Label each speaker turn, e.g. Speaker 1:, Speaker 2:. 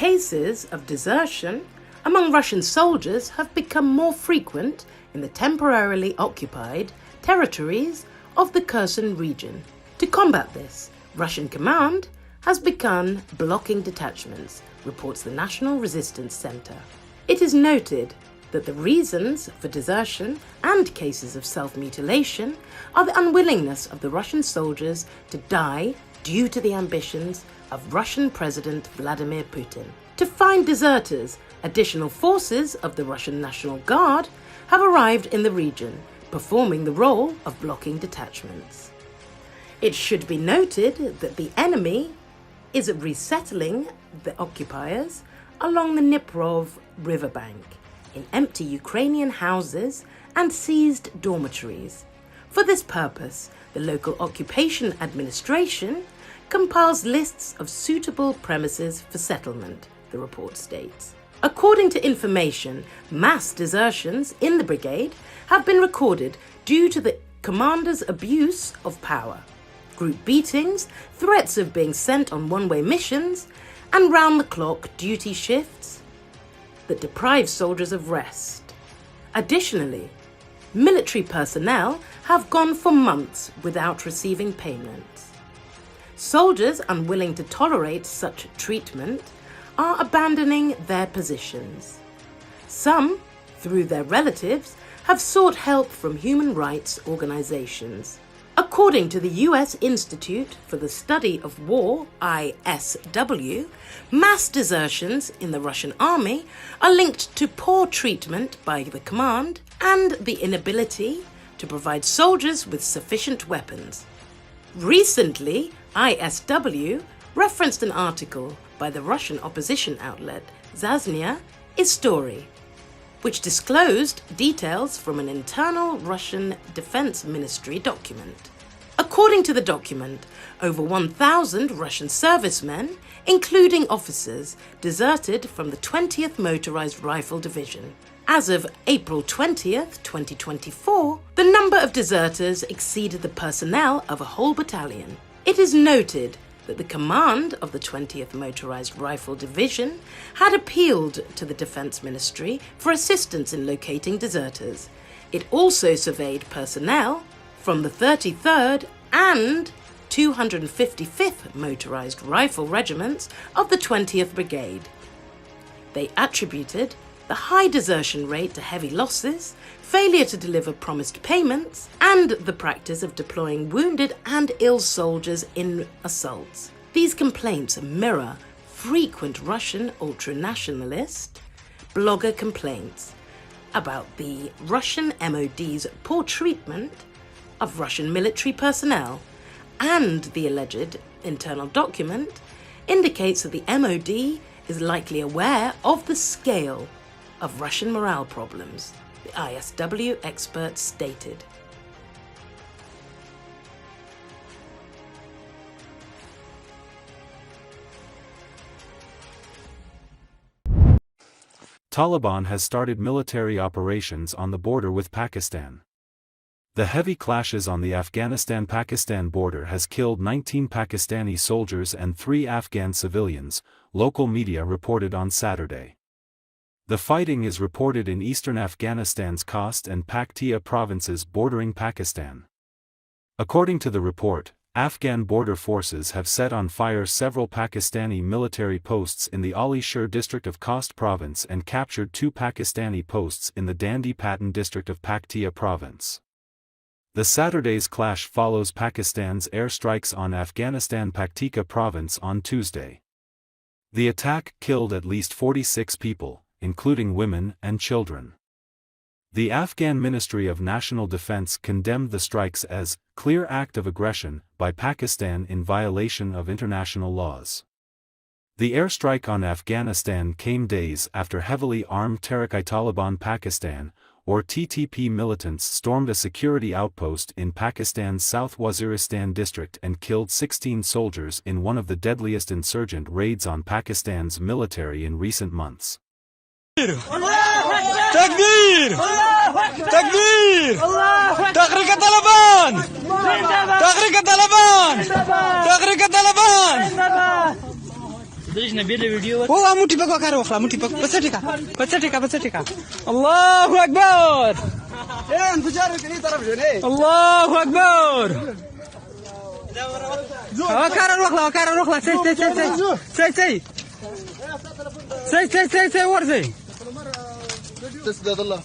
Speaker 1: cases of desertion among Russian soldiers have become more frequent in the temporarily occupied territories of the Kherson region. To combat this, Russian command has begun blocking detachments, reports the National Resistance Center. It is noted that the reasons for desertion and cases of self-mutilation are the unwillingness of the Russian soldiers to die due to the ambitions of Russian President Vladimir Putin. To find deserters, additional forces of the Russian National Guard have arrived in the region, performing the role of blocking detachments. It should be noted that the enemy is resettling the occupiers along the Dnipro riverbank in empty Ukrainian houses and seized dormitories. For this purpose, the local occupation administration compiles lists of suitable premises for settlement, the report states. According to information, mass desertions in the brigade have been recorded due to the commander's abuse of power, group beatings, threats of being sent on one-way missions, and round-the-clock duty shifts that deprive soldiers of rest. Additionally, military personnel have gone for months without receiving payments. Soldiers unwilling to tolerate such treatment are abandoning their positions. Some, through their relatives, have sought help from human rights organizations. According to the US Institute for the Study of War, ISW, mass desertions in the Russian army are linked to poor treatment by the command and the inability to provide soldiers with sufficient weapons. Recently, ISW referenced an article by the Russian opposition outlet Zaznia Istory, which disclosed details from an internal Russian Defense Ministry document. According to the document, over 1,000 Russian servicemen, including officers, deserted from the 20th Motorized Rifle Division. As of April 20th, 2024, the number of deserters exceeded the personnel of a whole battalion. It is noted that the command of the 20th Motorized Rifle Division had appealed to the Defense Ministry for assistance in locating deserters. It also surveyed personnel from the 33rd and 255th Motorized Rifle Regiments of the 20th Brigade. They attributed the high desertion rate to heavy losses, failure to deliver promised payments, and the practice of deploying wounded and ill soldiers in assaults. These complaints mirror frequent Russian ultranationalist blogger complaints about the Russian MOD's poor treatment of Russian military personnel, and the alleged internal document indicates that the MOD is likely aware of the scale of Russian morale problems, the ISW expert stated.
Speaker 2: Taliban has started military operations on the border with Pakistan. The heavy clashes on the Afghanistan-Pakistan border has killed 19 Pakistani soldiers and 3 Afghan civilians, local media reported on Saturday. The fighting is reported in eastern Afghanistan's Khost and Paktia provinces bordering Pakistan. According to the report, Afghan border forces have set on fire several Pakistani military posts in the Ali Shir district of Khost province and captured 2 Pakistani posts in the Dandi Patan district of Paktia province. The Saturday's clash follows Pakistan's airstrikes on Afghanistan Paktika province on Tuesday. The attack killed at least 46 people, including women and children. The Afghan Ministry of National Defense condemned the strikes as clear act of aggression by Pakistan in violation of international laws. The airstrike on Afghanistan came days after heavily armed Tehrik-i-Taliban Pakistan, or TTP militants stormed a security outpost in Pakistan's South Waziristan district and killed 16 soldiers in one of the deadliest insurgent raids on Pakistan's military in recent months.
Speaker 3: Takbir! Takbir! Tahrik Taliban! Tahrik Taliban! Tahrik Taliban! هو موتي بقى كارو أخلا موتي بقى بس تيكا الله أكبر انفجار كني طرف جنيه الله أكبر وكارو أخلا سي ورزي تسدد الله